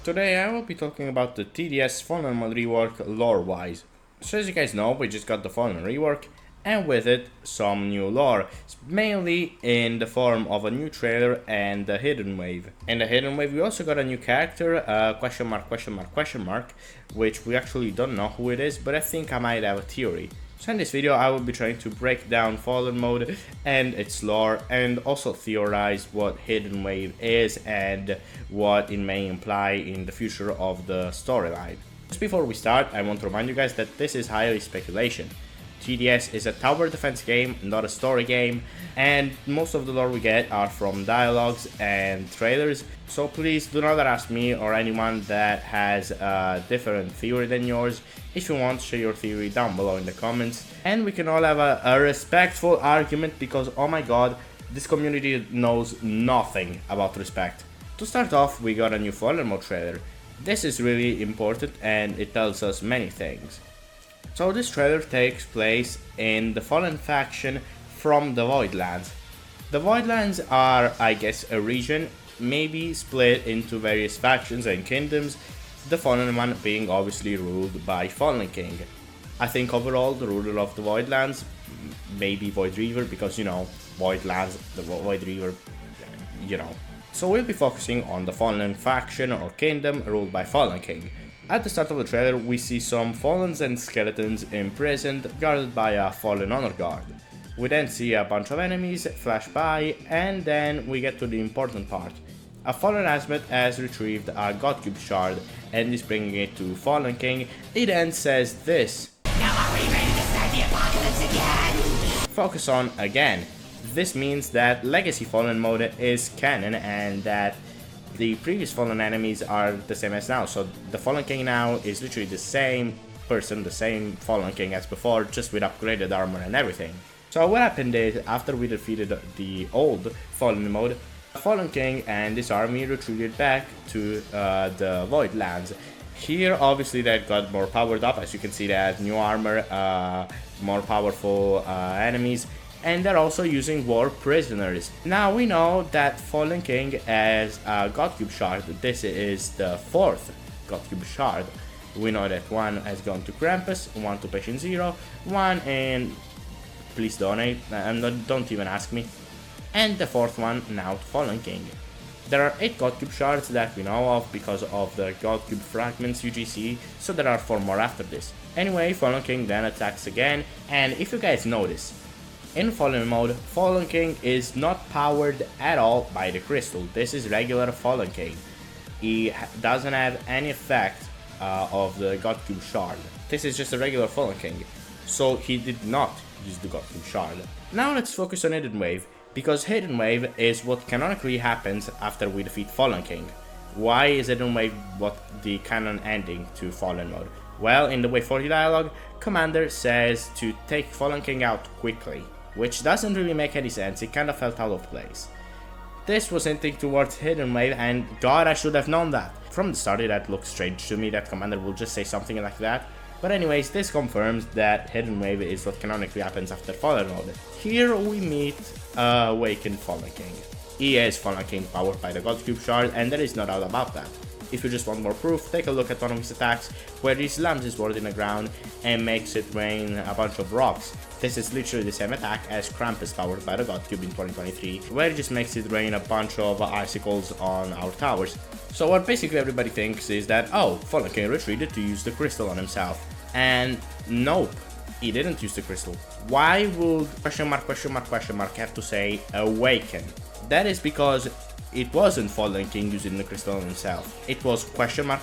Today I will be talking about the TDS Fallen Mode rework lore-wise. So as you guys know, we just got the Fallen rework, and with it, some new lore, mainly in the form of a new trailer and the Hidden Wave. In the Hidden Wave we also got a new character, question mark, which we actually don't know who it is, but I think I might have a theory. So in this video I will be trying to break down Fallen Mode and its lore, and also theorize what Hidden Wave is and what it may imply in the future of the storyline. Just before we start, I want to remind you guys that this is highly speculation. TDS is a tower defense game, not a story game, and most of the lore we get are from dialogues and trailers, so please do not ask me or anyone that has a different theory than yours. If you want, share your theory down below in the comments, and we can all have a respectful argument, because oh my god, this community knows nothing about respect. To start off, we got a new Fallen Mode trailer. This is really important and it tells us many things. So this trailer takes place in the Fallen faction from the Voidlands. The Voidlands are, I guess, a region, maybe split into various factions and kingdoms, the Fallen one being obviously ruled by Fallen King. I think overall the ruler of the Voidlands, maybe Void Reaver, because you know, Voidlands, the Void Reaver, you know. So we'll be focusing on the Fallen faction or kingdom ruled by Fallen King. At the start of the trailer, we see some Fallens and skeletons imprisoned, guarded by a Fallen Honor Guard. We then see a bunch of enemies flash by, and then we get to the important part. A Fallen Hazmat has retrieved a God Cube shard and is bringing it to Fallen King. It then says this: "Now are we ready to start the apocalypse again?" Focus on again. This means that Legacy Fallen Mode is canon and that the previous Fallen enemies are the same as now, so the Fallen King now is literally the same person, the same Fallen King as before, just with upgraded armor and everything. So what happened is, after we defeated the old Fallen Mode, Fallen King and his army retreated back to the Voidlands. Here obviously they got more powered up, as you can see they had new armor, more powerful enemies, and they're also using war prisoners. Now we know that Fallen King has a God Cube shard. This is the fourth God Cube shard. We know that one has gone to Krampus, one to Patient Zero, one in Please Donate, and don't even ask me, and the fourth one now to Fallen King. There are 8 God Cube shards that we know of because of the God Cube fragments UGC, so there are 4 more after this. Anyway, Fallen King then attacks again, and if you guys notice, in Fallen Mode, Fallen King is not powered at all by the crystal. This is regular Fallen King. He doesn't have any effect of the God Cube shard. This is just a regular Fallen King, so he did not use the God Cube shard. Now let's focus on Hidden Wave, because Hidden Wave is what canonically happens after we defeat Fallen King. Why is Hidden Wave what the canon ending to Fallen Mode? Well, in the Wave 40 dialogue, Commander says to take Fallen King out quickly, which doesn't really make any sense. It kind of felt out of place. This was hinting towards Hidden Wave, and god, I should have known that. From the start that looked strange to me that Commander will just say something like that. But anyways, this confirms that Hidden Wave is what canonically happens after Fallen Mode. Here we meet Awakened Fallen King. He is Fallen King powered by the God Cube shard, and there is no doubt about that. If you just want more proof, take a look at one of his attacks, where he slams his sword in the ground and makes it rain a bunch of rocks. This is literally the same attack as Krampus powered by the God Cube in 2023, where he just makes it rain a bunch of icicles on our towers. So what basically everybody thinks is that, oh, Fallen King retreated to use the crystal on himself. And nope, he didn't use the crystal. Why would question mark have to say awaken? That is because it wasn't Fallen King using the crystal on himself. It was question mark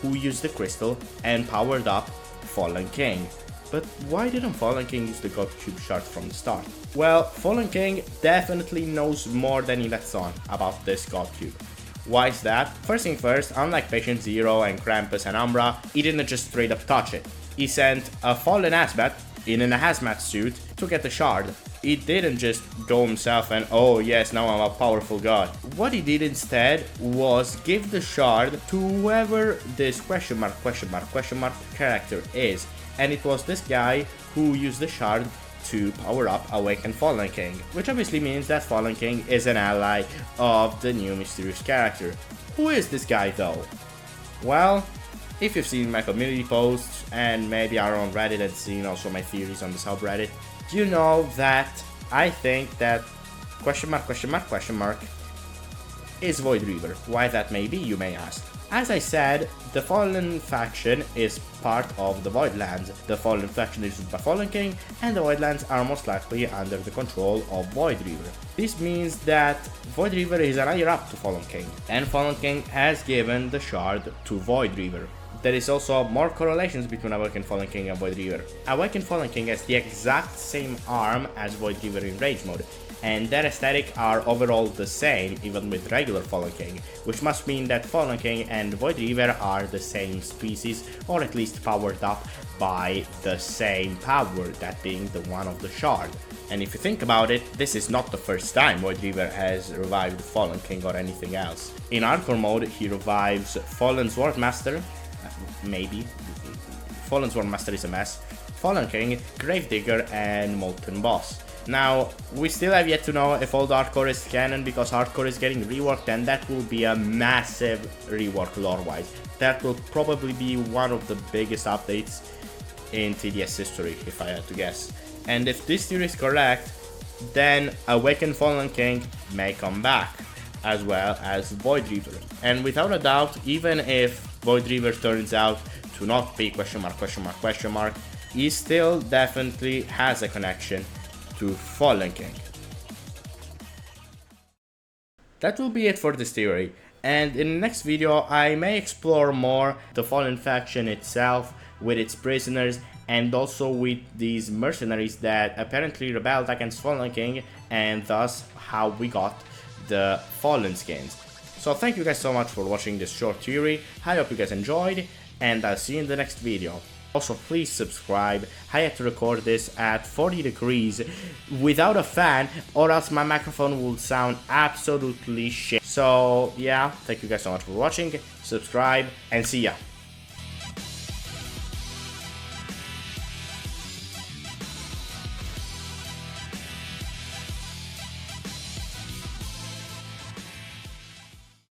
who used the crystal and powered up Fallen King. But why didn't Fallen King use the God Cube shard from the start? Well, Fallen King definitely knows more than he lets on about this God Cube. Why is that? First thing first, unlike Patient Zero and Krampus and Umbra, he didn't just straight up touch it. He sent a Fallen Hazmat in a hazmat suit to get the shard. He didn't just go himself and, oh yes, now I'm a powerful god. What he did instead was give the shard to whoever this question mark character is. And it was this guy who used the shard to power up Awakened Fallen King, which obviously means that Fallen King is an ally of the new mysterious character. Who is this guy though? Well, if you've seen my community posts and maybe are on Reddit and seen also my theories on the subreddit, you know that I think that question mark is Void Reaver. Why that may be, you may ask. As I said, the Fallen faction is part of the Voidlands. The Fallen faction is used by Fallen King, and the Voidlands are most likely under the control of Void Reaver. This means that Void Reaver is an higher up to Fallen King, and Fallen King has given the shard to Void Reaver. There is also more correlations between Awakened Fallen King and Void Reaver. Awakened Fallen King has the exact same arm as Void Reaver in Rage mode, and their aesthetic are overall the same even with regular Fallen King, which must mean that Fallen King and Void Reaver are the same species, or at least powered up by the same power, that being the one of the shard. And if you think about it, this is not the first time Void Reaver has revived Fallen King or anything else. In Hardcore mode, he revives Fallen Swordmaster, maybe. Fallen Swordmaster is a mess. Fallen King, Gravedigger, and Molten Boss. Now, we still have yet to know if Old Hardcore is canon, because Hardcore is getting reworked, and that will be a massive rework lore-wise. That will probably be one of the biggest updates in TDS history, if I had to guess. And if this theory is correct, then Awakened Fallen King may come back, as well as Void Reaver. And without a doubt, even if Void Reaver turns out to not be question mark, he still definitely has a connection to Fallen King. That will be it for this theory, and in the next video I may explore more the Fallen faction itself with its prisoners, and also with these mercenaries that apparently rebelled against Fallen King, and thus how we got the Fallen skins. So thank you guys so much for watching this short theory. I hope you guys enjoyed, and I'll see you in the next video. Also, please subscribe. I had to record this at 40 degrees without a fan, or else my microphone will sound absolutely shit. So yeah, thank you guys so much for watching. Subscribe, and see ya.